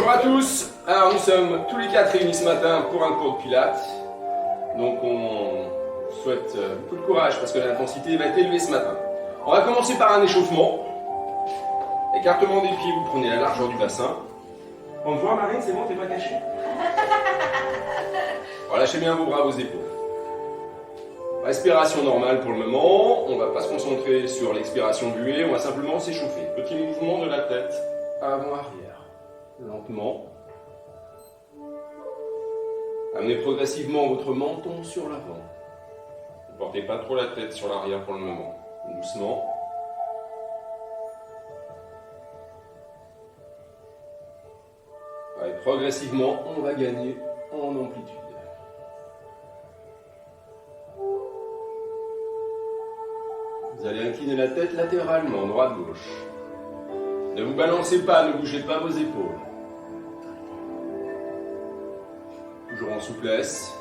Bonjour à tous. Alors nous sommes tous les quatre réunis ce matin pour un cours de pilates. Donc on souhaite beaucoup de courage parce que l'intensité va être élevée ce matin. On va commencer par un échauffement. Écartement des pieds, vous prenez la largeur du bassin. On te voit Marine, c'est bon, t'es pas caché. Relâchez bien vos bras, vos épaules. Respiration normale pour le moment. On ne va pas se concentrer sur l'expiration buée, on va simplement s'échauffer. Petit mouvement de la tête avant-arrière. Lentement. Amenez progressivement votre menton sur l'avant. Ne portez pas trop la tête sur l'arrière pour le moment. Doucement. Et progressivement, on va gagner en amplitude. Vous allez incliner la tête latéralement, droite-gauche. Ne vous balancez pas, ne bougez pas vos épaules. Toujours en souplesse.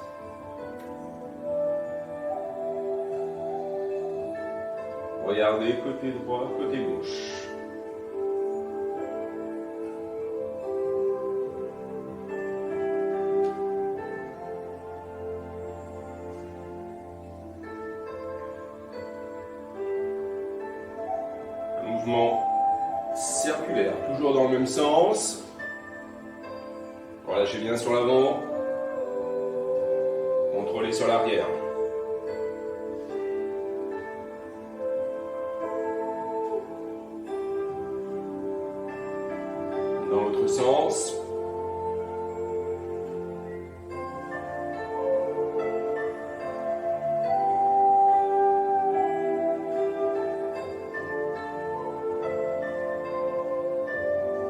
Regardez côté droit, côté gauche. Un mouvement circulaire, toujours dans le même sens. Relâchez bien sur l'avant. Contrôlez sur l'arrière. Dans l'autre sens.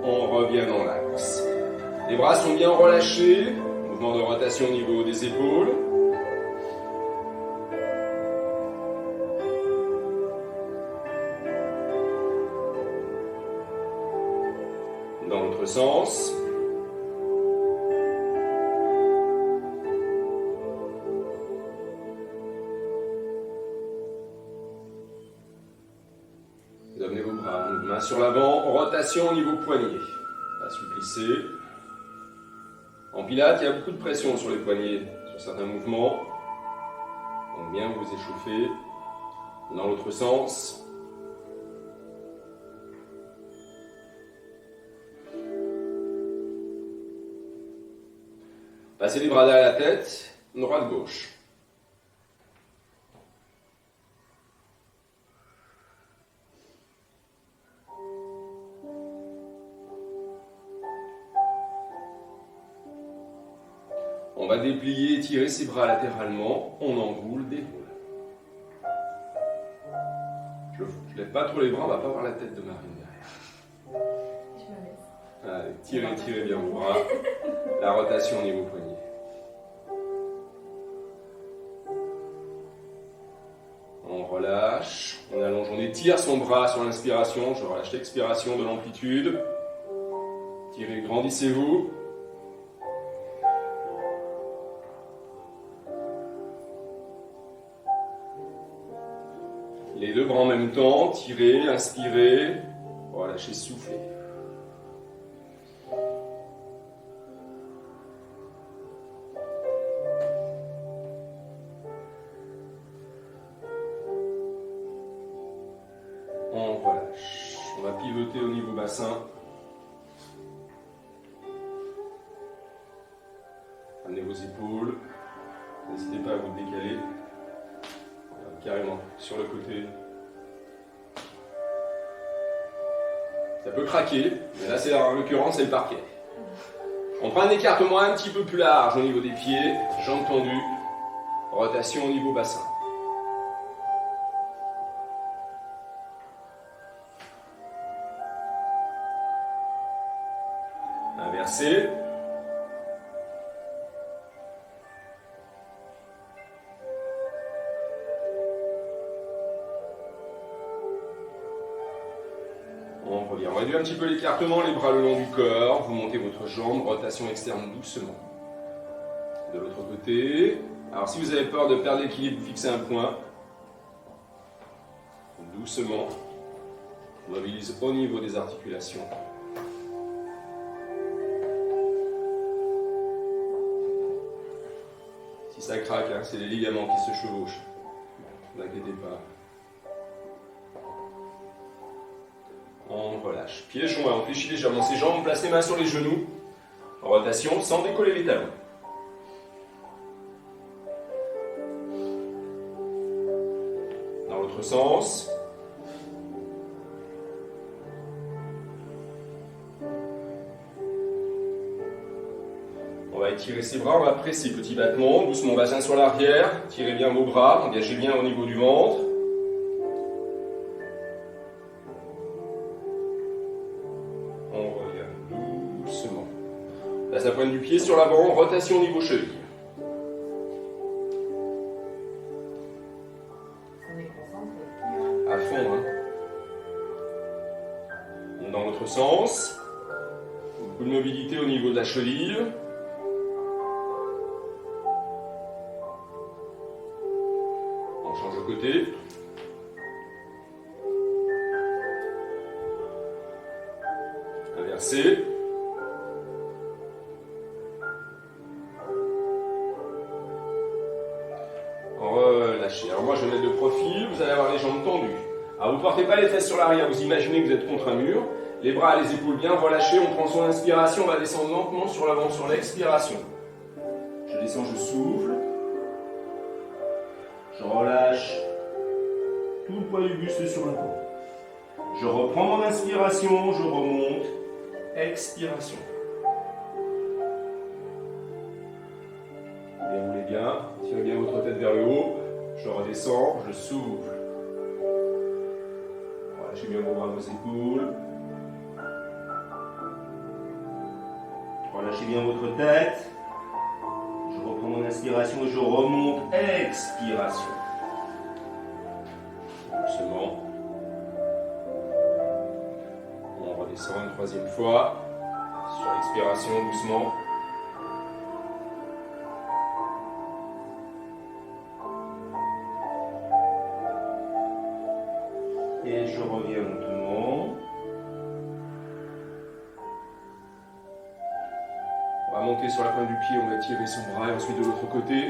On revient dans l'axe. Les bras sont bien relâchés. Mouvement de rotation au niveau des épaules. Dans l'autre sens. Vous amenez vos bras, main sur l'avant, rotation au niveau poignet. Assouplissez. En pilates, il y a beaucoup de pression sur les poignets, sur certains mouvements. Donc bien vous échauffer. Dans l'autre sens. Passez les bras derrière la tête, droite-gauche. On va déplier, étirer ses bras latéralement, on enroule, déroule. Je ne lève pas trop les bras, on ne va pas voir la tête de Marine derrière. Je me laisse. Allez, tirez bien vos bras. La rotation au niveau poignet. On relâche, on allonge, on étire son bras sur l'inspiration, je relâche l'expiration de l'amplitude. Tirez, grandissez-vous. Les deux bras en même temps, tirez, inspirez, relâchez, soufflez. On relâche. On va pivoter au niveau bassin. Amenez vos épaules. N'hésitez pas à vous décaler. Carrément sur le côté. Ça peut craquer, mais là c'est en l'occurrence c'est le parquet. On prend un écartement un petit peu plus large au niveau des pieds, jambes tendues, rotation au niveau bassin. Inversé. On revient. On réduit un petit peu l'écartement, les bras le long du corps. Vous montez votre jambe, rotation externe doucement. De l'autre côté. Alors si vous avez peur de perdre l'équilibre, vous fixez un point. Doucement. Mobilise au niveau des articulations. Si ça craque, hein, c'est les ligaments qui se chevauchent. Ne vous inquiétez pas. On relâche. Pieds joints, on fléchit légèrement ses jambes, on place les mains sur les genoux. En rotation, sans décoller les talons. Dans l'autre sens. On va étirer ses bras, on va presser petit battement, doucement bassin sur l'arrière, tirez bien vos bras, engagez bien au niveau du ventre. On revient doucement. Place la pointe du pied sur l'avant, rotation au niveau cheville. On est concentré. À fond, hein. Dans l'autre sens. Beaucoup de mobilité au niveau de la cheville. Côté. Inversé. Relâchez. Alors moi je vais mettre de profil, vous allez avoir les jambes tendues. Alors vous ne portez pas les fesses sur l'arrière, vous imaginez que vous êtes contre un mur. Les bras, les épaules bien relâchés, on prend son inspiration, on va descendre lentement sur l'avant, sur l'expiration. Je descends, je souffle. Je relâche tout le poids du buste sur la peau. Je reprends mon inspiration, je remonte. Expiration. Déroulez bien, tirez bien votre tête vers le haut. Je redescends, je souffle. Relâchez bien vos bras, vos épaules. Relâchez bien votre tête. Je reprends mon inspiration et je remonte. Expiration. Doucement. On redescend une troisième fois. Sur l'expiration, doucement. Et je reviens lentement. On va monter sur la pointe du pied, on va tirer son bras et ensuite de l'autre côté.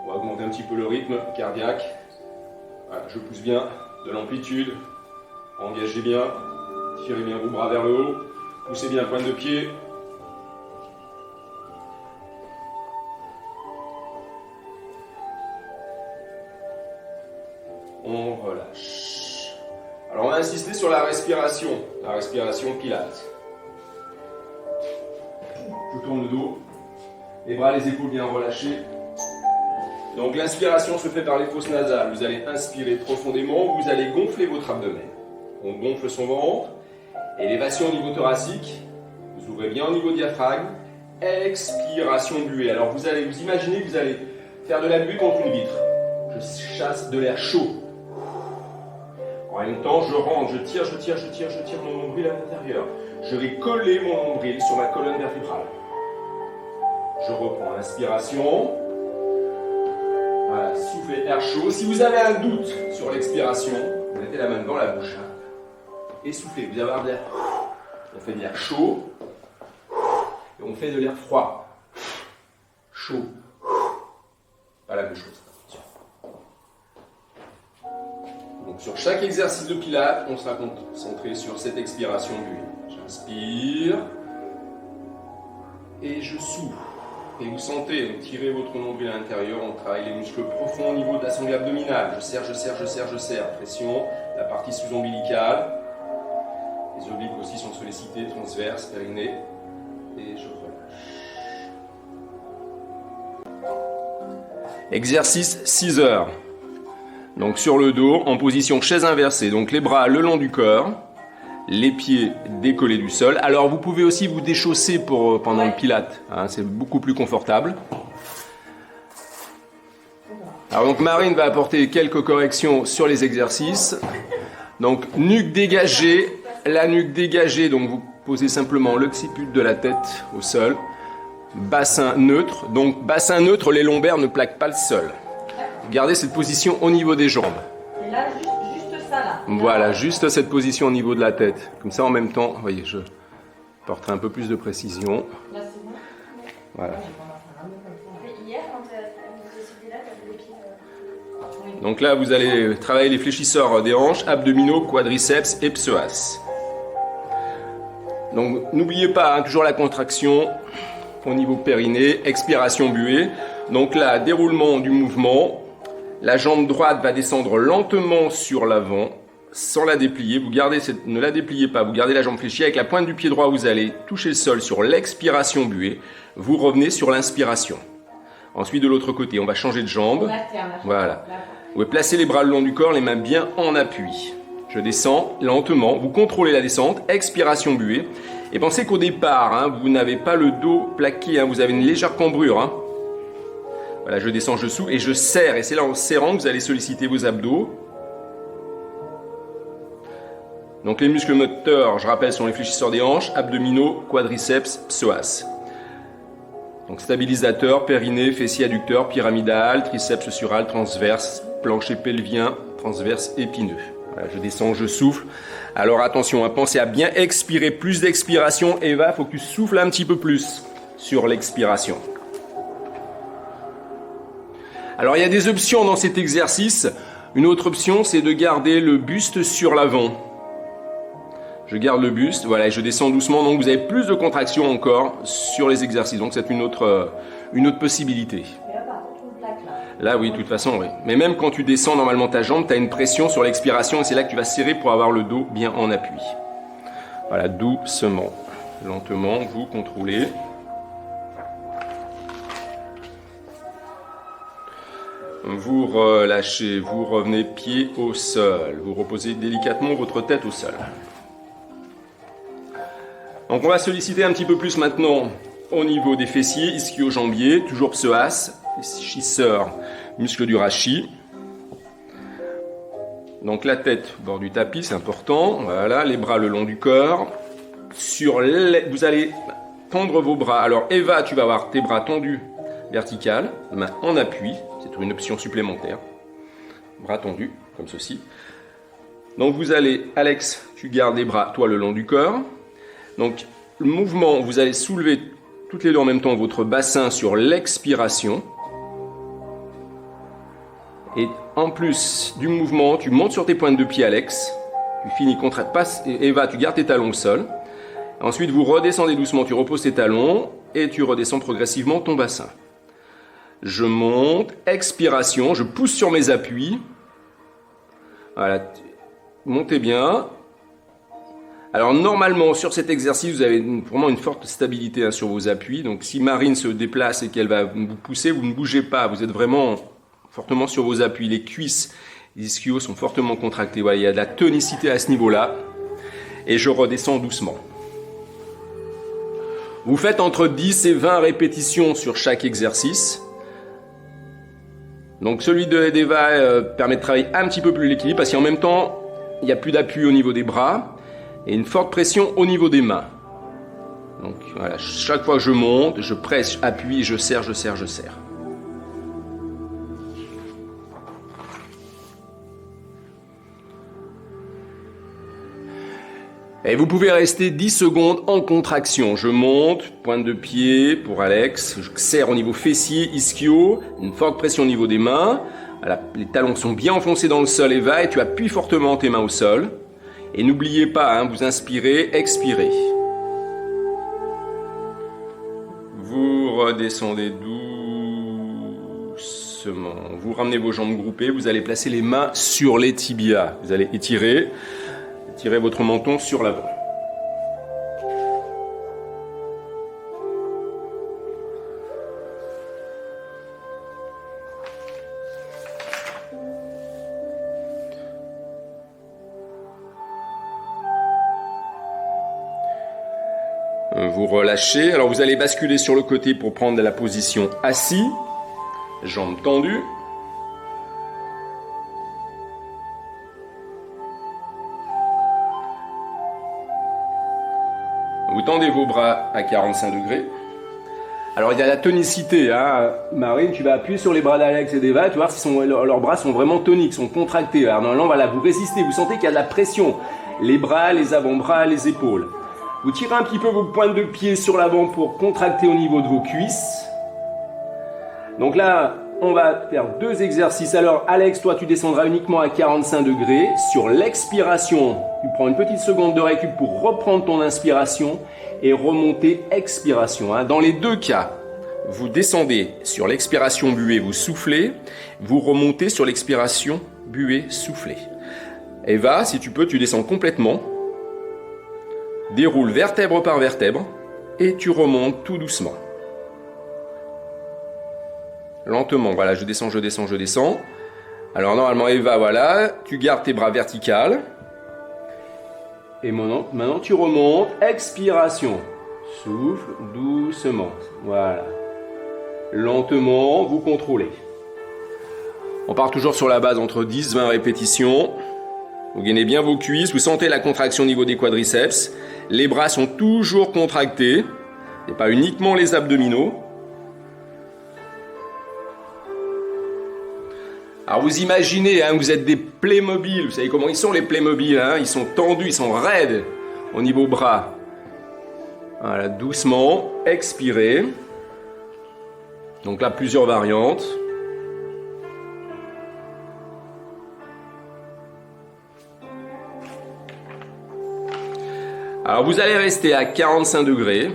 On va augmenter un petit peu le rythme cardiaque. Voilà, je pousse bien, de l'amplitude. Engagez bien, tirez bien vos bras vers le haut. Poussez bien la pointe de pied. On relâche. Alors on va insister sur la respiration pilates. Je tourne le dos, les bras, les épaules bien relâchés. Donc l'inspiration se fait par les fosses nasales. Vous allez inspirer profondément, vous allez gonfler votre abdomen. On gonfle son ventre. Élévation au niveau thoracique. Vous ouvrez bien au niveau diaphragme. Expiration buée. Alors vous imaginez que vous allez faire de la buée contre une vitre. Je chasse de l'air chaud. En même temps, je rentre, je tire mon nombril à l'intérieur. Je vais coller mon nombril sur ma colonne vertébrale. Je reprends l'inspiration. Voilà, soufflez air chaud. Si vous avez un doute sur l'expiration, vous mettez la main devant la bouche. Et soufflez, vous allez avoir de l'air. On fait de l'air chaud. Et on fait de l'air froid. Chaud. Pas la même chose. Donc sur chaque exercice de pilates, on sera concentré sur cette expiration buée. J'inspire. Et je souffle. Et vous sentez, donc tirez votre nombril à l'intérieur, on travaille les muscles profonds au niveau de la sangle abdominale. Je serre. Pression, la partie sous-ombilicale. Les obliques aussi sont sollicités, transverses, périnée. Et je relâche. Exercice 6 heures. Donc sur le dos, en position chaise inversée. Donc les bras le long du corps. Les pieds décollés du sol. Alors vous pouvez aussi vous déchausser pendant le pilate, hein, c'est beaucoup plus confortable. Alors donc Marine va apporter quelques corrections sur les exercices. Donc nuque dégagée, la nuque dégagée, donc vous posez simplement l'occiput de la tête au sol. Bassin neutre, donc bassin neutre, les lombaires ne plaquent pas le sol. Gardez cette position au niveau des jambes. Et là, juste ça là. Voilà, juste cette position au niveau de la tête. Comme ça, en même temps, vous voyez, je porterai un peu plus de précision. Là, c'est bon. Voilà. Hier, quand Donc là, vous allez travailler les fléchisseurs des hanches, abdominaux, quadriceps et psoas. Donc n'oubliez pas, hein, toujours la contraction au niveau périnée, expiration buée. Donc là, déroulement du mouvement. La jambe droite va descendre lentement sur l'avant, sans la déplier. Ne la dépliez pas, vous gardez la jambe fléchie. Avec la pointe du pied droit, vous allez toucher le sol sur l'expiration buée. Vous revenez sur l'inspiration. Ensuite, de l'autre côté, on va changer de jambe. Voilà. Vous pouvez placer les bras le long du corps, les mains bien en appui. Je descends lentement. Vous contrôlez la descente. Expiration buée. Et pensez qu'au départ, hein, vous n'avez pas le dos plaqué. Hein, vous avez une légère cambrure. Hein. Voilà, je descends, je souffle et je serre. Et c'est là en serrant que vous allez solliciter vos abdos. Donc les muscles moteurs, je rappelle, sont les fléchisseurs des hanches, abdominaux, quadriceps, psoas. Donc stabilisateur, périnée, fessier adducteur, pyramidal, triceps sural, transverse, plancher pelvien, transverse épineux. Voilà, je descends, je souffle. Alors attention, hein, pensez à bien expirer, plus d'expiration. Eva, il faut que tu souffles un petit peu plus sur l'expiration. Alors il y a des options dans cet exercice. Une autre option, c'est de garder le buste sur l'avant. Je garde le buste, voilà, et je descends doucement. Donc vous avez plus de contraction encore sur les exercices. Donc c'est une autre possibilité. Et là, par contre, on plaque là. Là, oui, de toute façon, oui. Mais même quand tu descends normalement ta jambe, tu as une pression sur l'expiration et c'est là que tu vas serrer pour avoir le dos bien en appui. Voilà, doucement, lentement, vous contrôlez. Vous relâchez, vous revenez pied au sol. Vous reposez délicatement votre tête au sol. Donc on va solliciter un petit peu plus maintenant au niveau des fessiers, ischio-jambiers, toujours psoas, fléchisseur, muscle du rachis. Donc la tête au bord du tapis, c'est important. Voilà, les bras le long du corps. Vous allez tendre vos bras. Alors Eva, tu vas avoir tes bras tendus vertical, main en appui. C'est une option supplémentaire. Bras tendus, comme ceci. Donc vous allez, Alex, tu gardes les bras, toi, le long du corps. Donc le mouvement, vous allez soulever toutes les deux en même temps votre bassin sur l'expiration. Et en plus du mouvement, tu montes sur tes pointes de pied, Alex. Tu finis passe, et Eva, tu gardes tes talons au sol. Ensuite, vous redescendez doucement, tu reposes tes talons et tu redescends progressivement ton bassin. Je monte, expiration, je pousse sur mes appuis. Voilà, montez bien. Alors normalement, sur cet exercice, vous avez vraiment une forte stabilité sur vos appuis. Donc si Marine se déplace et qu'elle va vous pousser, vous ne bougez pas. Vous êtes vraiment fortement sur vos appuis. Les cuisses, les ischios sont fortement contractés. Voilà, il y a de la tonicité à ce niveau-là. Et je redescends doucement. Vous faites entre 10 et 20 répétitions sur chaque exercice. Donc celui d'Eva permet de travailler un petit peu plus l'équilibre parce qu'en même temps, il n'y a plus d'appui au niveau des bras et une forte pression au niveau des mains. Donc voilà, chaque fois que je monte, je presse, appuie, je serre, je serre, je serre. Et vous pouvez rester 10 secondes en contraction. Je monte, pointe de pied pour Alex, je serre au niveau fessier, ischio, une forte pression au niveau des mains. Voilà, les talons sont bien enfoncés dans le sol, Eva, et tu appuies fortement tes mains au sol. Et n'oubliez pas, vous inspirez, expirez. Vous redescendez doucement. Vous ramenez vos jambes groupées, vous allez placer les mains sur les tibias. Vous allez étirer. Tirez votre menton sur l'avant. Vous relâchez. Alors vous allez basculer sur le côté pour prendre la position assis. Jambes tendues. Vous tendez vos bras à 45 degrés. Alors il y a la tonicité, Marine, tu vas appuyer sur les bras d'Alex et d'Eva, tu vas voir si leurs bras sont vraiment toniques, sont contractés. Alors normalement, voilà, vous résistez, vous sentez qu'il y a de la pression. Les bras, les avant-bras, les épaules. Vous tirez un petit peu vos pointes de pied sur l'avant pour contracter au niveau de vos cuisses. Donc là, on va faire 2 exercices. Alors Alex, toi tu descendras uniquement à 45 degrés. Sur l'expiration, tu prends une petite seconde de récup pour reprendre ton inspiration et remonter expiration. Dans les 2 cas, vous descendez sur l'expiration buée, vous soufflez, vous remontez sur l'expiration buée, soufflez. Eva, si tu peux, tu descends complètement, déroule vertèbre par vertèbre et tu remontes tout doucement. Lentement, voilà, je descends, je descends, je descends. Alors normalement Eva, voilà, tu gardes tes bras verticales. Et maintenant tu remontes, expiration. Souffle doucement, voilà. Lentement, vous contrôlez. On part toujours sur la base entre 10-20 répétitions. Vous gainez bien vos cuisses, vous sentez la contraction au niveau des quadriceps. Les bras sont toujours contractés, et pas uniquement les abdominaux. Alors vous imaginez, vous êtes des Playmobil, vous savez comment ils sont les Playmobil, ils sont tendus, ils sont raides au niveau bras. Voilà, doucement, expirez. Donc là, plusieurs variantes. Alors vous allez rester à 45 degrés.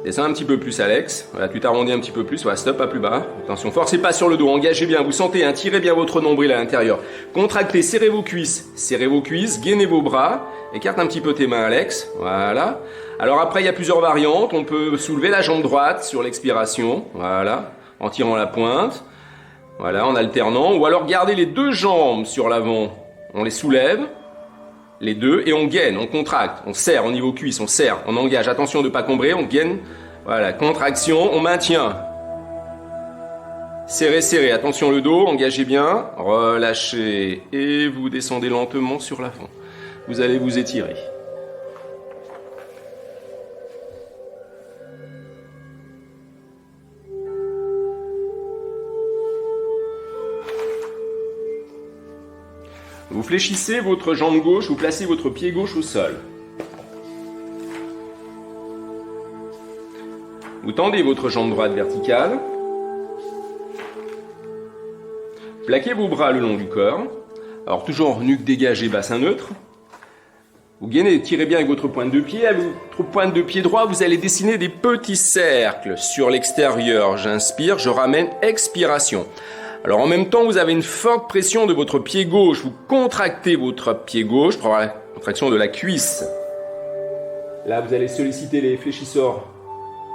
Descends un petit peu plus Alex. Voilà, tu t'arrondis un petit peu plus. Voilà, stop, pas plus bas. Attention, forcez pas sur le dos. Engagez bien. Vous sentez, tirez bien votre nombril à l'intérieur. Contractez, serrez vos cuisses. Serrez vos cuisses, gainez vos bras. Écarte un petit peu tes mains Alex. Voilà. Alors après, il y a plusieurs variantes. On peut soulever la jambe droite sur l'expiration. Voilà. En tirant la pointe. Voilà, en alternant. Ou alors garder les 2 jambes sur l'avant. On les soulève. Les 2 et on gaine, on contracte, on serre au niveau cuisse, on serre, on engage, attention de ne pas combrer, on gaine, voilà, contraction, on maintient. Serrez, serrez, attention le dos, engagez bien, relâchez et vous descendez lentement sur l'avant. Vous allez vous étirer. Vous fléchissez votre jambe gauche, vous placez votre pied gauche au sol. Vous tendez votre jambe droite verticale. Plaquez vos bras le long du corps. Alors toujours nuque dégagée, bassin neutre. Vous gainez, tirez bien avec votre pointe de pied. À votre pointe de pied droit, vous allez dessiner des petits cercles sur l'extérieur. J'inspire, je ramène, expiration. Alors en même temps, vous avez une forte pression de votre pied gauche. Vous contractez votre pied gauche pour avoir la contraction de la cuisse. Là, vous allez solliciter les fléchisseurs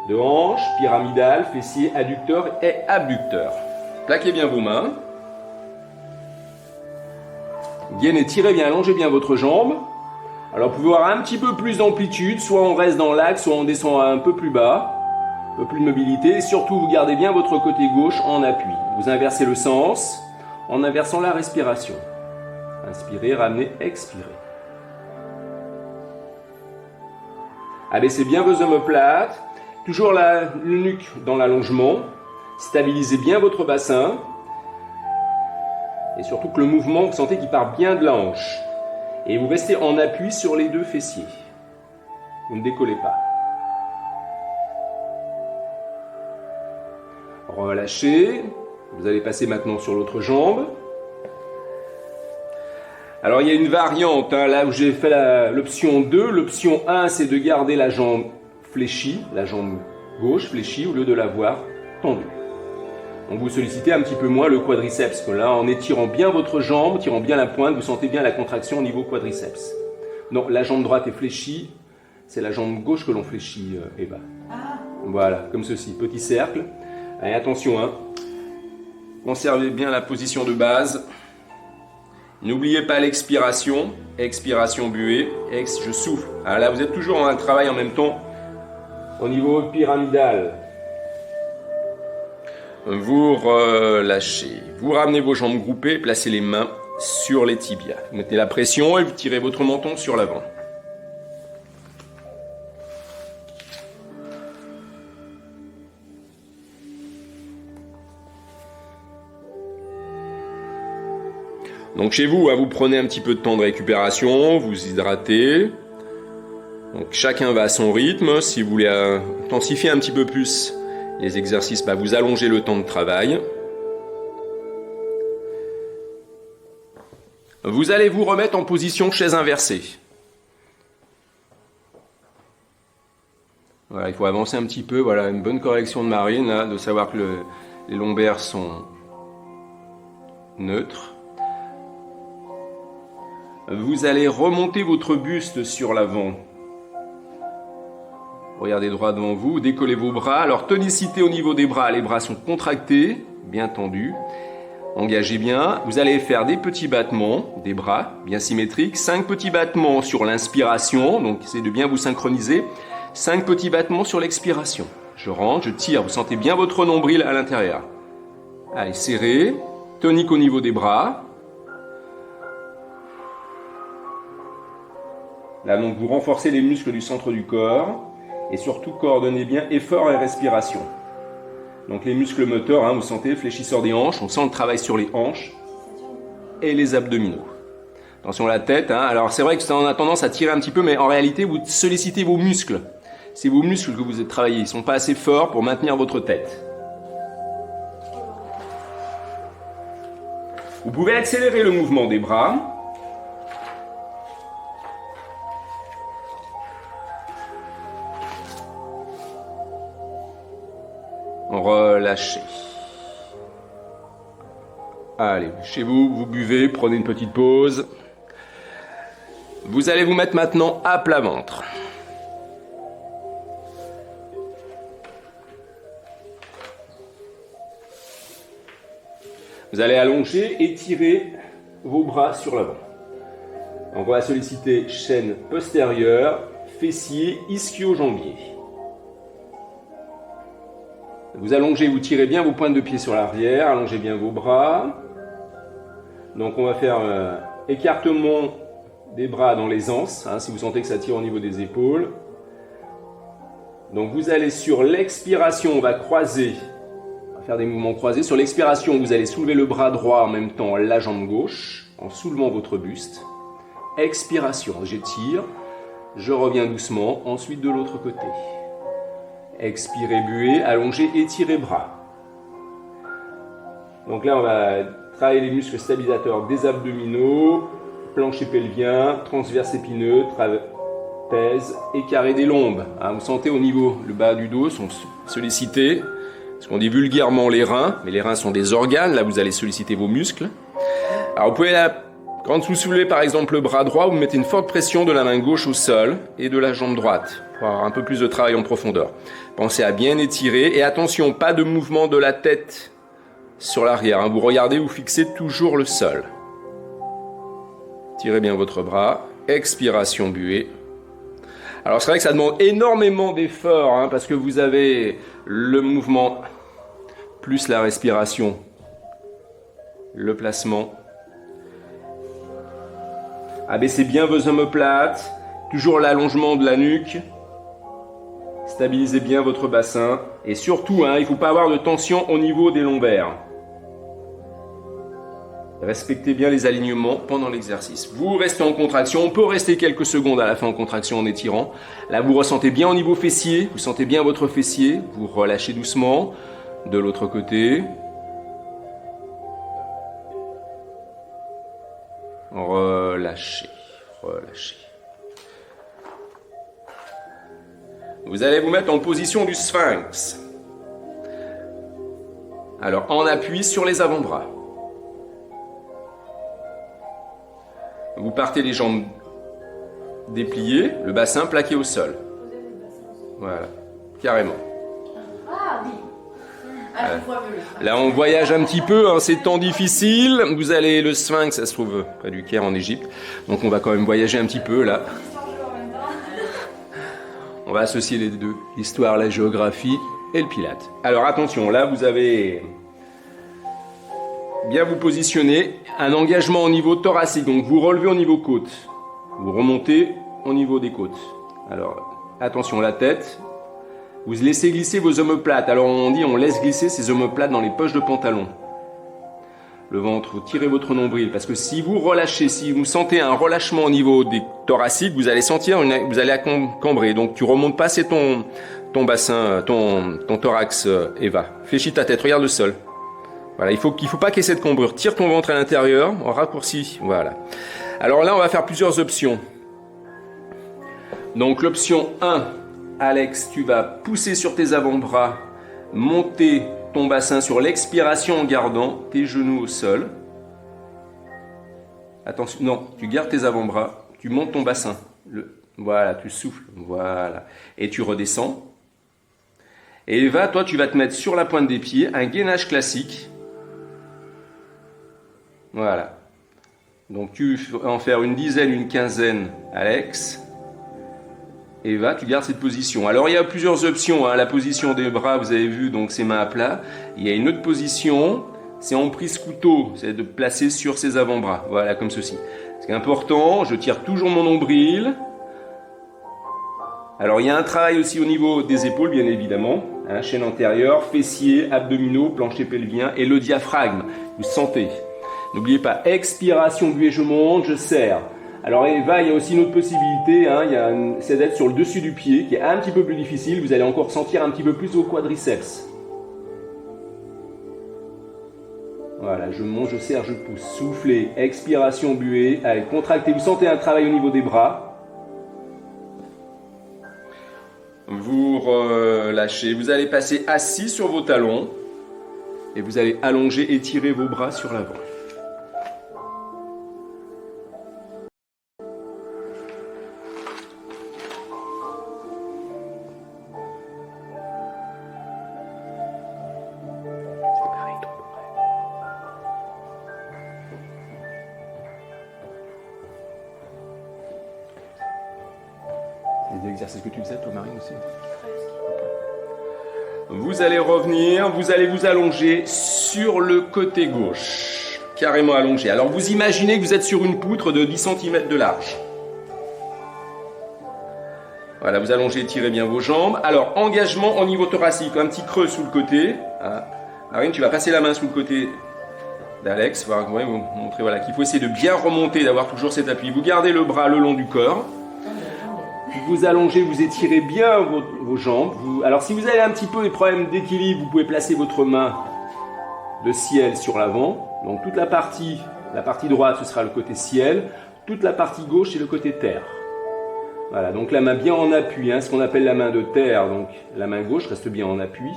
de hanche, pyramidal, fessier, adducteur et abducteur. Plaquez bien vos mains. Gainez, tirez bien, allongez bien votre jambe. Alors vous pouvez avoir un petit peu plus d'amplitude, soit on reste dans l'axe, soit on descend un peu plus bas. Un peu plus de mobilité et surtout vous gardez bien votre côté gauche en appui. Vous inversez le sens en inversant la respiration. Inspirez, ramenez, expirez. Abaissez bien vos omoplates, toujours le nuque dans l'allongement. Stabilisez bien votre bassin et surtout que le mouvement, vous sentez qu'il part bien de la hanche. Et vous restez en appui sur les 2 fessiers. Vous ne décollez pas. Relâchez. Vous allez passer maintenant sur l'autre jambe. Alors il y a une variante, là où j'ai fait l'option 2. L'option 1, c'est de garder la jambe fléchie, la jambe gauche fléchie, au lieu de l'avoir tendue. Donc vous sollicitez un petit peu moins le quadriceps, parce que là, en étirant bien votre jambe, tirant bien la pointe, vous sentez bien la contraction au niveau quadriceps. Non, la jambe droite est fléchie, c'est la jambe gauche que l'on fléchit, Eva. Voilà, comme ceci, petit cercle. Allez, attention, conservez bien la position de base. N'oubliez pas l'expiration, expiration buée, je souffle. Alors là, vous êtes toujours en travail en même temps au niveau pyramidal. Vous relâchez, vous ramenez vos jambes groupées, placez les mains sur les tibias. Vous mettez la pression et vous tirez votre menton sur l'avant. Donc chez vous, vous prenez un petit peu de temps de récupération, vous hydratez. Donc chacun va à son rythme. Si vous voulez intensifier un petit peu plus Les exercices, vous allongez le temps de travail. Vous allez vous remettre en position chaise inversée. Voilà, il faut avancer un petit peu. Voilà, une bonne correction de Marine, là, de savoir que les lombaires sont neutres. Vous allez remonter votre buste sur l'avant. Regardez droit devant vous, décollez vos bras. Alors, tonicité au niveau des bras. Les bras sont contractés, bien tendus. Engagez bien. Vous allez faire des petits battements des bras, bien symétriques. 5 petits battements sur l'inspiration. Donc, essayez de bien vous synchroniser. 5 petits battements sur l'expiration. Je rentre, je tire. Vous sentez bien votre nombril à l'intérieur. Allez, serrez. Tonique au niveau des bras. Là, donc, vous renforcez les muscles du centre du corps. Et surtout, coordonnez bien effort et respiration. Donc, les muscles moteurs, vous sentez, fléchisseur des hanches. On sent le travail sur les hanches et les abdominaux. Attention à la tête. Alors, c'est vrai que ça, on a tendance à tirer un petit peu, mais en réalité, vous sollicitez vos muscles. C'est vos muscles que vous êtes travaillés. Ils ne sont pas assez forts pour maintenir votre tête. Vous pouvez accélérer le mouvement des bras. Relâchez. Allez, chez vous, vous buvez, prenez une petite pause. Vous allez vous mettre maintenant à plat ventre. Vous allez allonger et tirer vos bras sur l'avant. On va solliciter chaîne postérieure, fessier, ischio-jambier. Vous allongez, vous tirez bien vos pointes de pied sur l'arrière, allongez bien vos bras. Donc on va faire écartement des bras dans les anses, si vous sentez que ça tire au niveau des épaules. Donc vous allez sur l'expiration, on va croiser, on va faire des mouvements croisés. Sur l'expiration, vous allez soulever le bras droit en même temps la jambe gauche, en soulevant votre buste. Expiration, j'étire, je reviens doucement, ensuite de l'autre côté. Expirez, buée, allongez, étirez bras. Donc là, on va travailler les muscles stabilisateurs des abdominaux, plancher pelvien, transverse épineux, trapèze et carré des lombes. Vous sentez au niveau, le bas du dos sont sollicités, ce qu'on dit vulgairement les reins, mais les reins sont des organes, là vous allez solliciter vos muscles. Alors vous pouvez, quand vous soulevez par exemple le bras droit, vous mettez une forte pression de la main gauche au sol et de la jambe droite, pour avoir un peu plus de travail en profondeur. Pensez à bien étirer et attention, pas de mouvement de la tête sur l'arrière. Vous regardez, vous fixez toujours le sol. Tirez bien votre bras, expiration buée. Alors c'est vrai que ça demande énormément d'efforts parce que vous avez le mouvement plus la respiration, le placement. Abaissez bien vos omoplates, toujours l'allongement de la nuque. Stabilisez bien votre bassin et surtout, il ne faut pas avoir de tension au niveau des lombaires. Respectez bien les alignements pendant l'exercice. Vous restez en contraction, on peut rester quelques secondes à la fin en contraction en étirant. Là, vous ressentez bien au niveau fessier, vous sentez bien votre fessier, vous relâchez doucement. De l'autre côté. Relâchez, relâchez. Vous allez vous mettre en position du sphinx. Alors, en appui sur les avant-bras. Vous partez les jambes dépliées, le bassin plaqué au sol. Voilà, carrément. Ah oui. Là, on voyage un petit peu, c'est temps difficile. Vous allez, le sphinx, ça se trouve près du Caire en Égypte. Donc, on va quand même voyager un petit peu là. On va associer les deux, l'histoire, la géographie et le pilate. Alors attention, là vous avez bien vous positionner, un engagement au niveau thoracique, donc vous relevez au niveau côte, vous remontez au niveau des côtes. Alors attention, la tête, vous laissez glisser vos omoplates. Alors on dit on laisse glisser ces omoplates dans les poches de pantalon. Le ventre, vous tirez votre nombril, parce que si vous relâchez, si vous sentez un relâchement au niveau des thoraciques, vous allez sentir, vous allez cambrer. Donc tu remontes pas assez ton ton bassin, ton thorax, Eva. Fléchis ta tête, regarde le sol. Voilà, il faut pas qu'il y ait cette cambrure. Tire ton ventre à l'intérieur, on raccourcit, voilà. Alors là, on va faire plusieurs options. Donc l'option 1, Alex, tu vas pousser sur tes avant-bras, monter ton bassin sur l'expiration en gardant tes genoux au sol. Attention, non, tu gardes tes avant-bras, tu montes ton bassin. Voilà, tu souffles, voilà. Et tu redescends. Et Eva, toi, tu vas te mettre sur la pointe des pieds, un gainage classique. Voilà. Donc tu vas en faire une dizaine, une quinzaine, Alex. Eva, tu gardes cette position. Alors il y a plusieurs options, hein. La position des bras, vous avez vu, donc c'est mains à plat. Il y a une autre position, c'est en prise couteau, c'est de placer sur ses avant-bras. Voilà, comme ceci. Ce qui est important, je tire toujours mon nombril. Alors il y a un travail aussi au niveau des épaules, bien évidemment. Hein, chaîne antérieure, fessiers, abdominaux, plancher pelvien et le diaphragme. Vous sentez. N'oubliez pas, expiration, buée, je monte, je serre. Alors Eva, il y a aussi une autre possibilité, hein, c'est d'être sur le dessus du pied, qui est un petit peu plus difficile. Vous allez encore sentir un petit peu plus vos quadriceps. Voilà, je monte, je serre, je pousse. Soufflez, expiration, buée. Allez, contractez, vous sentez un travail au niveau des bras. Vous relâchez, vous allez passer assis sur vos talons. Et vous allez allonger, étirer vos bras sur l'avant. Les exercices que tu faisais, toi, Marine, aussi. Vous allez revenir, vous allez vous allonger sur le côté gauche, carrément allongé. Alors vous imaginez que vous êtes sur une poutre de 10 cm de large. Voilà, vous allongez, étirez bien vos jambes. Alors, engagement au niveau thoracique, un petit creux sous le côté. Ah. Marine, tu vas passer la main sous le côté d'Alex. Voilà, vous montrer voilà, qu'il faut essayer de bien remonter, d'avoir toujours cet appui. Vous gardez le bras le long du corps. Vous allongez, vous étirez bien vos jambes. Alors si vous avez un petit peu des problèmes d'équilibre, vous pouvez placer votre main de ciel sur l'avant. Donc toute la partie droite, ce sera le côté ciel. Toute la partie gauche, c'est le côté terre. Voilà, donc la main bien en appui, hein, ce qu'on appelle la main de terre. Donc la main gauche reste bien en appui.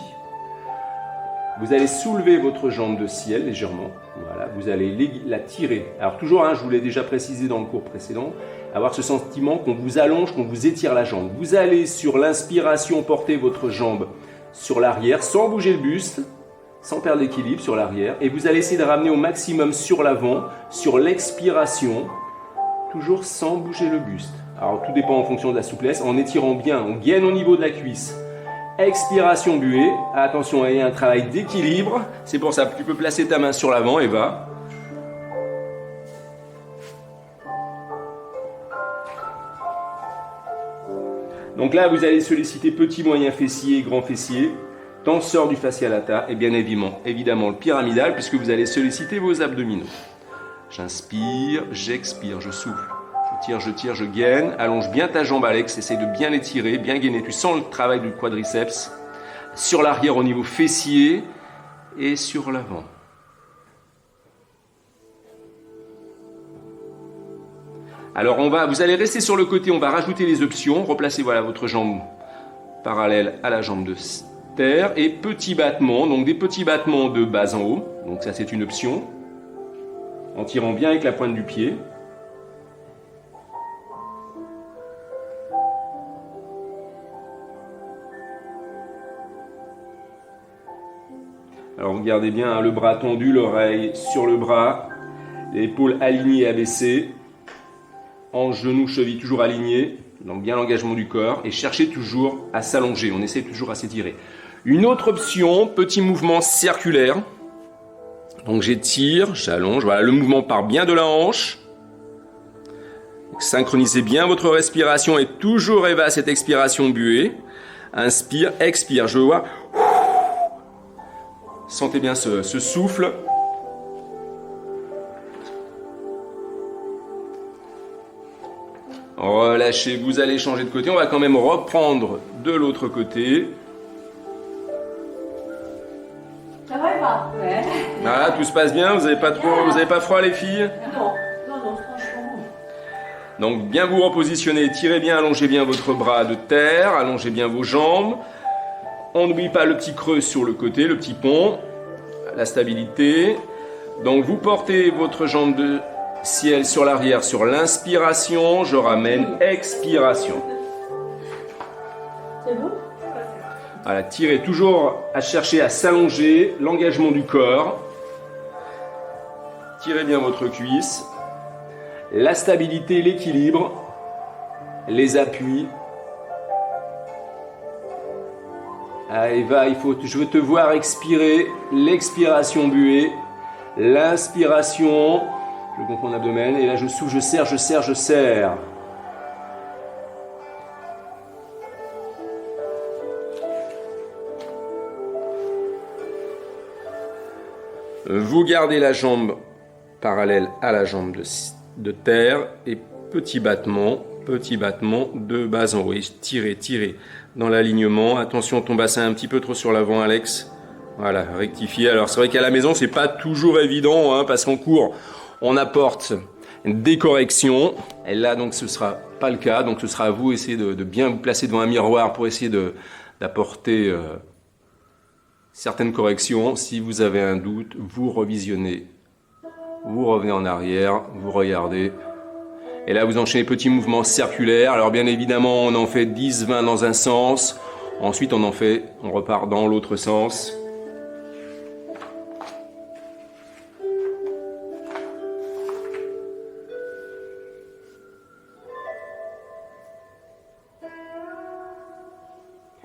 Vous allez soulever votre jambe de ciel légèrement. Voilà, vous allez la tirer. Alors toujours, hein, je vous l'ai déjà précisé dans le cours précédent, avoir ce sentiment qu'on vous allonge, qu'on vous étire la jambe. Vous allez sur l'inspiration porter votre jambe sur l'arrière sans bouger le buste, sans perdre l'équilibre sur l'arrière. Et vous allez essayer de ramener au maximum sur l'avant, sur l'expiration, toujours sans bouger le buste. Alors tout dépend en fonction de la souplesse, en étirant bien, on gaine au niveau de la cuisse. Expiration buée, attention, il y a un travail d'équilibre, c'est pour ça que tu peux placer ta main sur l'avant, Eva. Donc là, vous allez solliciter petit, moyen fessier, grand fessier, tenseur du fascia lata et bien évidemment le pyramidal puisque vous allez solliciter vos abdominaux. J'inspire, j'expire, je souffle. Je tire, je gaine. Allonge bien ta jambe, Alex. Essaye de bien l'étirer, bien gainer. Tu sens le travail du quadriceps. Sur l'arrière au niveau fessier et sur l'avant. Alors vous allez rester sur le côté, on va rajouter les options. Replacez voilà, votre jambe parallèle à la jambe de terre. Et petits battements, donc des petits battements de bas en haut. Donc ça c'est une option. En tirant bien avec la pointe du pied. Alors regardez bien, hein, le bras tendu, l'oreille sur le bras, l'épaule alignée et abaissée, hanche, genou, cheville toujours alignés, donc bien l'engagement du corps, et cherchez toujours à s'allonger, on essaie toujours à s'étirer. Une autre option, petit mouvement circulaire, donc j'étire, j'allonge, voilà, le mouvement part bien de la hanche, synchronisez bien votre respiration et toujours Eva cette expiration buée, inspire, expire, je vois... Sentez bien ce souffle. Relâchez, vous allez changer de côté. On va quand même reprendre de l'autre côté. Ça va, Eva? Ouais. Voilà, tout se passe bien. Vous n'avez pas froid, les filles? Non, franchement. Donc, bien vous repositionner. Tirez bien, allongez bien votre bras de terre. Allongez bien vos jambes. On n'oublie pas le petit creux sur le côté, le petit pont. La stabilité. Donc, vous portez votre jambe de ciel sur l'arrière sur l'inspiration. Je ramène expiration. C'est bon? Voilà, tirez toujours à chercher à s'allonger, l'engagement du corps. Tirez bien votre cuisse. La stabilité, l'équilibre, les appuis. Allez, va, je veux te voir expirer. L'expiration buée. L'inspiration, je gonfle mon abdomen. Et là, je souffle, je serre, je serre, je serre. Vous gardez la jambe parallèle à la jambe de terre et petit battement de bas en haut. Et tirez dans l'alignement. Attention, ton bassin un petit peu trop sur l'avant, Alex. Voilà, rectifiez. Alors c'est vrai qu'à la maison, c'est pas toujours évident, hein, parce qu'en cours, on apporte des corrections. Et là, donc, ce sera pas le cas. Donc, ce sera à vous essayer de bien vous placer devant un miroir pour essayer d'apporter certaines corrections. Si vous avez un doute, vous revisionnez. Vous revenez en arrière, vous regardez. Et là, vous enchaînez petits mouvements circulaires. Alors, bien évidemment, on en fait 10, 20 dans un sens. Ensuite, on repart dans l'autre sens.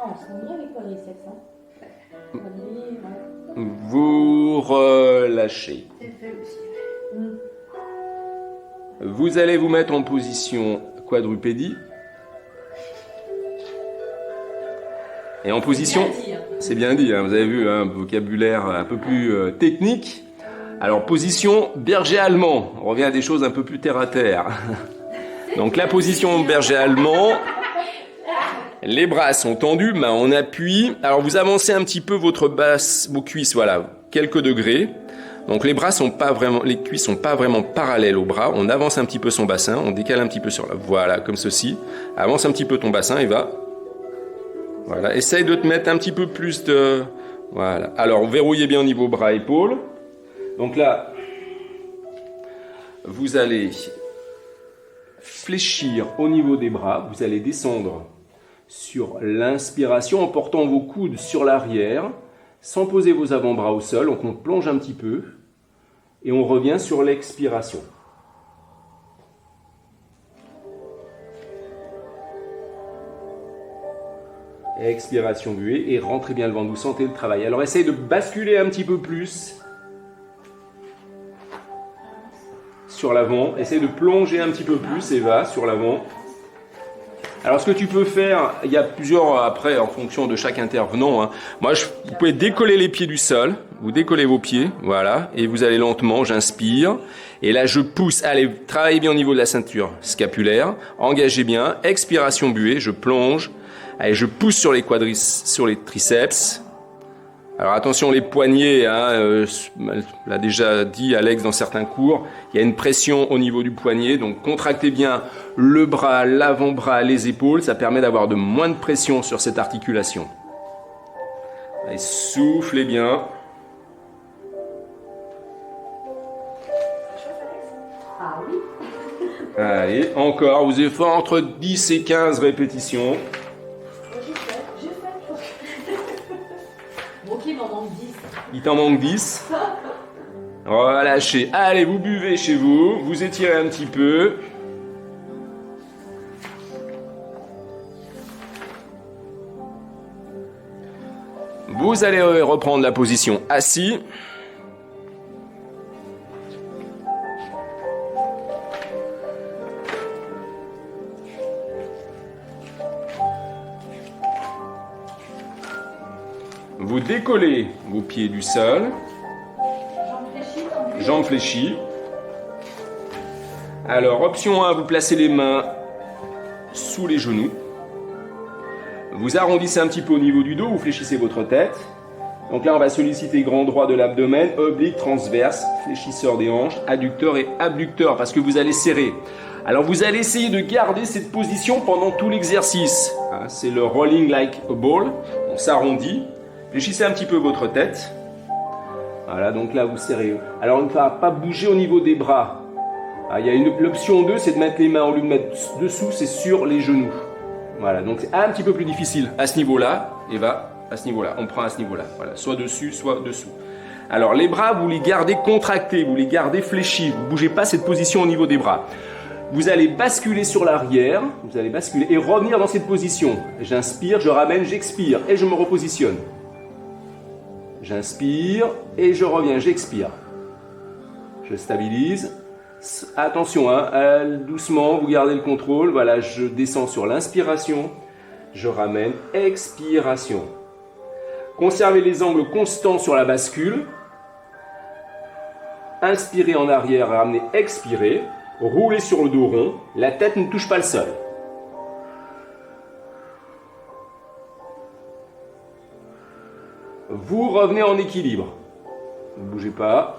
On se sent bien les quadriceps, hein? Vous relâchez. Vous allez vous mettre en position quadrupédie. Et en position, c'est bien dit, hein, vous avez vu, un vocabulaire un peu plus technique. Alors, position berger allemand. On revient à des choses un peu plus terre à terre. Donc, la position berger allemand. Les bras sont tendus, main en appui. Alors vous avancez un petit peu vos cuisses, voilà, quelques degrés. Donc les cuisses sont pas vraiment parallèles aux bras. On avance un petit peu son bassin, on décale un petit peu voilà, comme ceci. Avance un petit peu ton bassin et va. Voilà, essaye de te mettre un petit peu plus de. Voilà. Alors verrouillez bien au niveau bras-épaules. Donc là, vous allez fléchir au niveau des bras. Vous allez descendre sur l'inspiration en portant vos coudes sur l'arrière, sans poser vos avant-bras au sol. Donc on plonge un petit peu et on revient sur l'expiration. Expiration buée et rentrez bien le ventre. Vous sentez le travail. Alors essayez de basculer un petit peu plus sur l'avant. Essayez de plonger un petit peu plus et va sur l'avant. Alors ce que tu peux faire, il y a plusieurs après en fonction de chaque intervenant. Hein. Vous pouvez décoller les pieds du sol, vous décollez vos pieds, voilà, et vous allez lentement, j'inspire, et là je pousse, allez, travaillez bien au niveau de la ceinture scapulaire, engagez bien, expiration buée, je plonge, allez, je pousse sur les triceps. Alors attention les poignets, hein, l'a déjà dit Alex dans certains cours, il y a une pression au niveau du poignet, donc contractez bien le bras, l'avant-bras, les épaules, ça permet d'avoir moins de pression sur cette articulation. Allez, soufflez bien. Ah oui. Allez, encore, vous êtes fort entre 10 et 15 répétitions. J'ai fait. Bon, il m'en manque 10. Il t'en manque 10. Relâchez. Allez, vous buvez chez vous. Vous étirez un petit peu. Vous allez reprendre la position assis. Vous décollez vos pieds du sol. Jambes fléchies. Alors, option 1, vous placez les mains sous les genoux. Vous arrondissez un petit peu au niveau du dos, vous fléchissez votre tête. Donc là, on va solliciter grand droit de l'abdomen, oblique, transverse, fléchisseur des hanches, adducteur et abducteur, parce que vous allez serrer. Alors vous allez essayer de garder cette position pendant tout l'exercice. C'est le rolling like a ball, on s'arrondit. Fléchissez un petit peu votre tête. Voilà, donc là vous serrez. Alors on ne va pas bouger au niveau des bras. Il y a l'option 2, c'est de mettre les mains, au lieu de mettre dessous, c'est sur les genoux. Voilà, donc c'est un petit peu plus difficile à ce niveau-là, et à ce niveau-là, on prend à ce niveau-là, voilà, soit dessus, soit dessous. Alors les bras, vous les gardez contractés, vous les gardez fléchis, vous ne bougez pas cette position au niveau des bras. Vous allez basculer sur l'arrière, vous allez basculer et revenir dans cette position. J'inspire, je ramène, j'expire et je me repositionne. J'inspire et je reviens, j'expire. Je stabilise. Attention, doucement, vous gardez le contrôle. Voilà, je descends sur l'inspiration, je ramène, expiration. Conservez les angles constants sur la bascule. Inspirez en arrière, ramenez, expirez. Roulez sur le dos rond, la tête ne touche pas le sol. Vous revenez en équilibre. Ne bougez pas.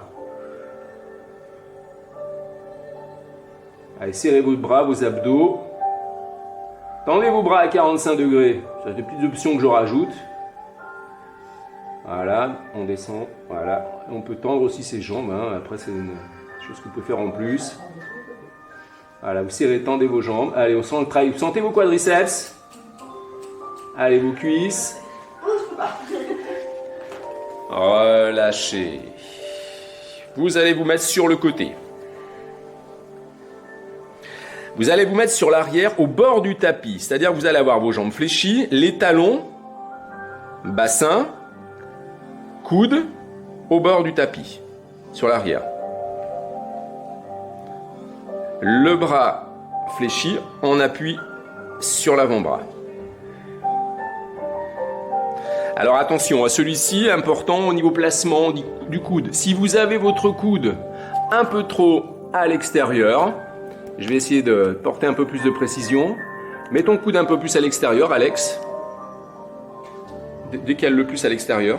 Allez, serrez vos bras, vos abdos. Tendez vos bras à 45 degrés. C'est des petites options que je rajoute. Voilà, on descend. Voilà, on peut tendre aussi ses jambes. Après, c'est une chose qu'on peut faire en plus. Voilà, vous serrez, tendez vos jambes. Allez, on sent le travail. Vous sentez vos quadriceps. Allez, vos cuisses. Relâchez. Vous allez vous mettre sur le côté. Vous allez vous mettre sur l'arrière au bord du tapis. C'est-à-dire que vous allez avoir vos jambes fléchies, les talons, bassin, coude, au bord du tapis, sur l'arrière. Le bras fléchi en appui sur l'avant-bras. Alors attention, à celui-ci, important au niveau placement du coude. Si vous avez votre coude un peu trop à l'extérieur, je vais essayer de porter un peu plus de précision. Mets ton coude un peu plus à l'extérieur, Alex. Décale le plus à l'extérieur.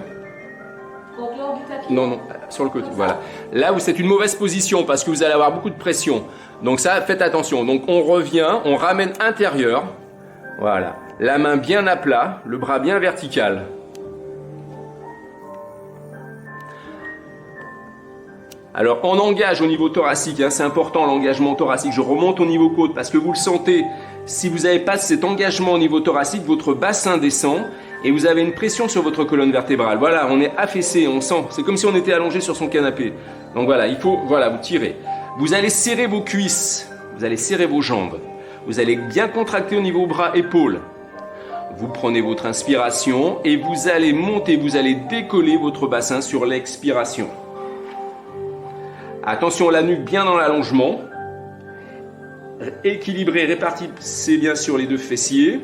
Donc lors du tapis. Non, sur le côté, voilà. Là où c'est une mauvaise position parce que vous allez avoir beaucoup de pression. Donc ça, faites attention. Donc on revient, on ramène intérieur. Voilà. La main bien à plat, le bras bien vertical. Alors on engage au niveau thoracique, c'est important l'engagement thoracique. Je remonte au niveau côte parce que vous le sentez. Si vous n'avez pas cet engagement au niveau thoracique, votre bassin descend et vous avez une pression sur votre colonne vertébrale. Voilà, on est affaissé, on sent. C'est comme si on était allongé sur son canapé. Donc voilà, il faut, vous tirez. Vous allez serrer vos cuisses, vous allez serrer vos jambes. Vous allez bien contracter au niveau bras, épaules. Vous prenez votre inspiration et vous allez monter, vous allez décoller votre bassin sur l'expiration. Attention, la nuque bien dans l'allongement. Équilibrez, répartissez bien sur les deux fessiers.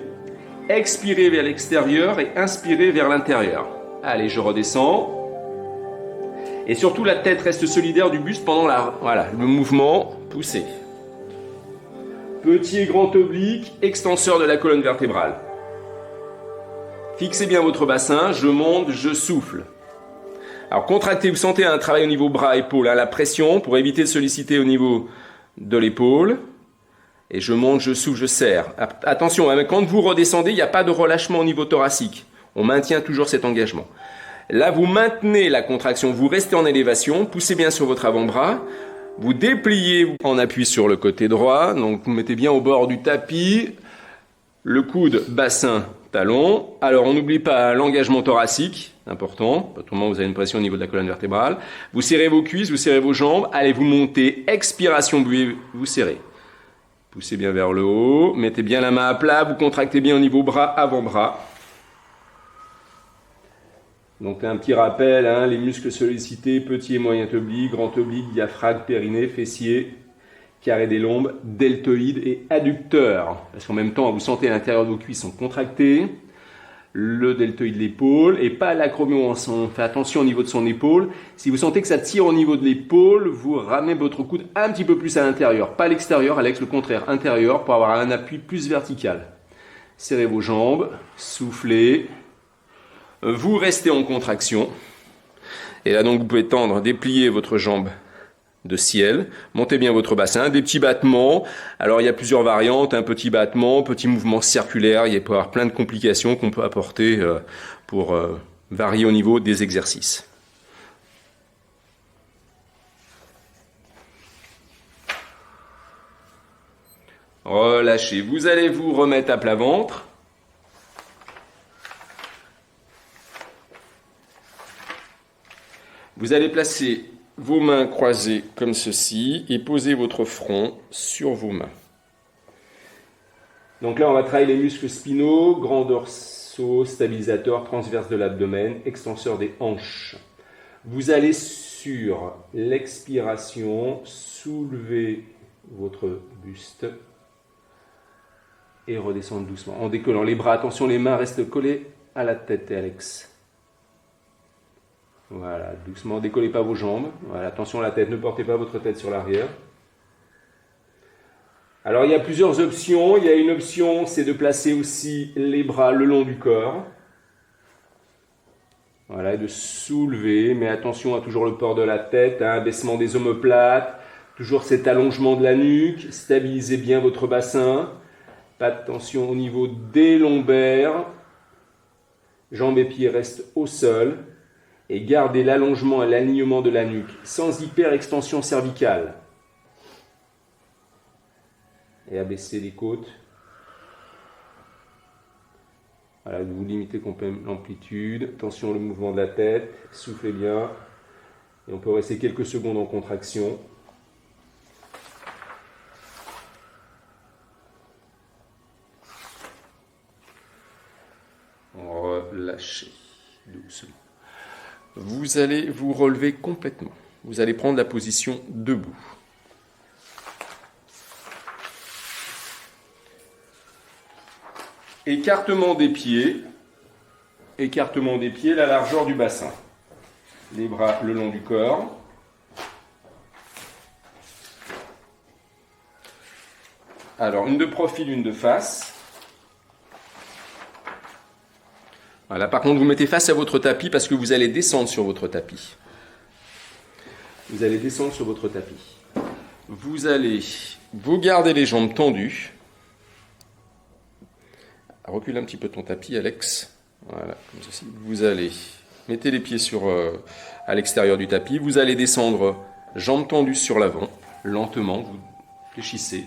Expirez vers l'extérieur et inspirez vers l'intérieur. Allez, je redescends. Et surtout, la tête reste solidaire du buste pendant le mouvement. Poussez. Petit et grand oblique, extenseur de la colonne vertébrale. Fixez bien votre bassin, je monte, je souffle. Alors contractez, vous sentez un travail au niveau bras, épaules, la pression pour éviter de solliciter au niveau de l'épaule. Et je monte, je souffle, je serre. Attention, quand vous redescendez, il n'y a pas de relâchement au niveau thoracique. On maintient toujours cet engagement. Là, vous maintenez la contraction, vous restez en élévation, poussez bien sur votre avant-bras. Vous dépliez en appui sur le côté droit, donc vous mettez bien au bord du tapis. Le coude, bassin, talon. Alors, on n'oublie pas l'engagement thoracique, important. À tout moment, vous avez une pression au niveau de la colonne vertébrale. Vous serrez vos cuisses, vous serrez vos jambes. Allez, vous montez. Expiration, vous serrez. Poussez bien vers le haut. Mettez bien la main à plat. Vous contractez bien au niveau bras, avant-bras. Donc, un petit rappel, les muscles sollicités, petit et moyen oblique, grand oblique, diaphragme, périnée, fessier, carré des lombes, deltoïde et adducteur. Parce qu'en même temps, vous sentez à l'intérieur de vos cuisses sont contractées. le deltoïde de l'épaule et pas l'acromion. On fait attention au niveau de son épaule. Si vous sentez que ça tire au niveau de l'épaule, vous ramenez votre coude un petit peu plus à l'intérieur. Pas à l'extérieur, Alex, le contraire, intérieur pour avoir un appui plus vertical. Serrez vos jambes, soufflez. Vous restez en contraction. Et là donc vous pouvez tendre, déplier votre jambe de ciel, montez bien votre bassin, des petits battements. Alors il y a plusieurs variantes, un petit battement, petit mouvement circulaire, il peut y avoir plein de complications qu'on peut apporter pour varier au niveau des exercices. Relâchez, vous allez vous remettre à plat ventre. Vous allez placer vos mains croisées comme ceci et posez votre front sur vos mains. Donc là, on va travailler les muscles spinaux, grands dorsaux, stabilisateurs, transverse de l'abdomen, extenseur des hanches. Vous allez sur l'expiration soulever votre buste et redescendre doucement en décollant les bras. Attention, les mains restent collées à la tête, Alex. Voilà, doucement, décollez pas vos jambes. Voilà, attention à la tête, ne portez pas votre tête sur l'arrière. Alors il y a plusieurs options. Il y a une option, c'est de placer aussi les bras le long du corps. Voilà, et de soulever, mais attention à toujours le port de la tête, abaissement des omoplates, toujours cet allongement de la nuque, stabilisez bien votre bassin. Pas de tension au niveau des lombaires. Jambes et pieds restent au sol. Et gardez l'allongement et l'alignement de la nuque, sans hyperextension cervicale. Et abaissez les côtes. Voilà, vous limitez complètement l'amplitude. Attention au mouvement de la tête, soufflez bien. Et on peut rester quelques secondes en contraction. Relâchez doucement. Vous allez vous relever complètement. Vous allez prendre la position debout. Écartement des pieds, la largeur du bassin. Les bras le long du corps. Alors, une de profil, une de face. Voilà, par contre, vous mettez face à votre tapis parce que vous allez descendre sur votre tapis. Vous allez descendre sur votre tapis. Vous gardez les jambes tendues. Recule un petit peu ton tapis, Alex. Voilà, comme ceci. Vous allez mettez les pieds à l'extérieur du tapis. Vous allez descendre, jambes tendues sur l'avant. Lentement, vous fléchissez.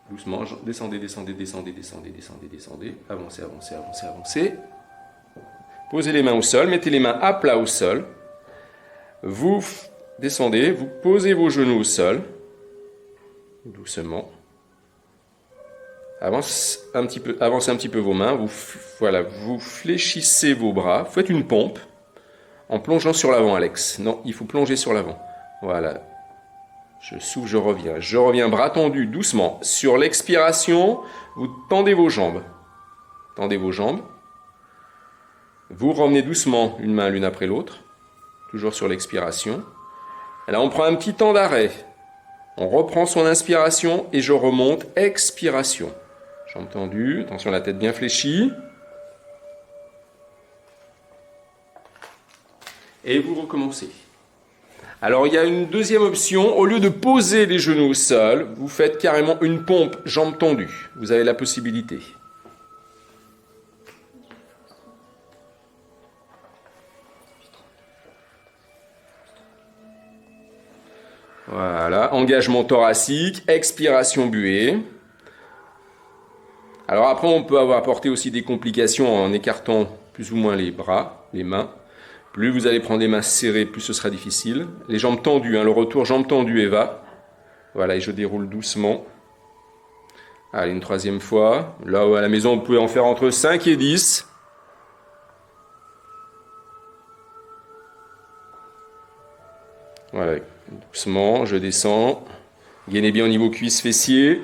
Doucement, descendez, descendez, descendez, descendez, descendez, descendez. Avancez, avancez, avancez, avancez. Posez les mains au sol, mettez les mains à plat au sol. Vous descendez, vous posez vos genoux au sol. Doucement. Avancez un petit peu vos mains. Vous fléchissez vos bras. Faites une pompe en plongeant sur l'avant, Alex. Non, il faut plonger sur l'avant. Voilà. Je souffle, je reviens. Je reviens, bras tendus, doucement. Sur l'expiration, vous tendez vos jambes. Tendez vos jambes. Vous revenez doucement, une main l'une après l'autre. Toujours sur l'expiration. Et là, on prend un petit temps d'arrêt. On reprend son inspiration et je remonte. Expiration. Jambes tendues. Attention, la tête bien fléchie. Et vous recommencez. Alors, il y a une deuxième option. Au lieu de poser les genoux au sol, vous faites carrément une pompe, jambes tendues. Vous avez la possibilité. Voilà, engagement thoracique, expiration buée. Alors après, on peut apporter aussi des complications en écartant plus ou moins les bras, les mains. Plus vous allez prendre les mains serrées, plus ce sera difficile. Les jambes tendues, le retour, jambes tendues et va. Voilà, et je déroule doucement. Allez, une troisième fois. Là, à la maison, vous pouvez en faire entre 5 et 10. Voilà, doucement, je descends. Gainez bien au niveau cuisses, fessiers.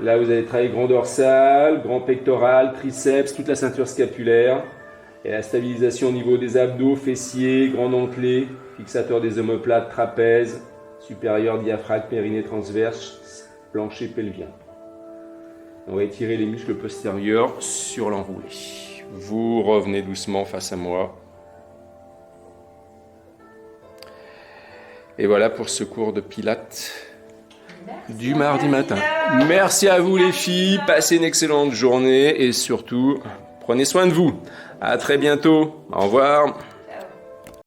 Là, vous allez travailler grand dorsal, grand pectoral, triceps, toute la ceinture scapulaire. Et la stabilisation au niveau des abdos, fessiers, grand dentelé, fixateur des omoplates, trapèze, supérieur, diaphragme, périnée transverse, plancher pelvien. On va étirer les muscles postérieurs sur l'enroulé. Vous revenez doucement face à moi. Et voilà pour ce cours de pilates du mardi matin. Merci à vous les filles, passez une excellente journée et surtout, prenez soin de vous. À très bientôt, au revoir.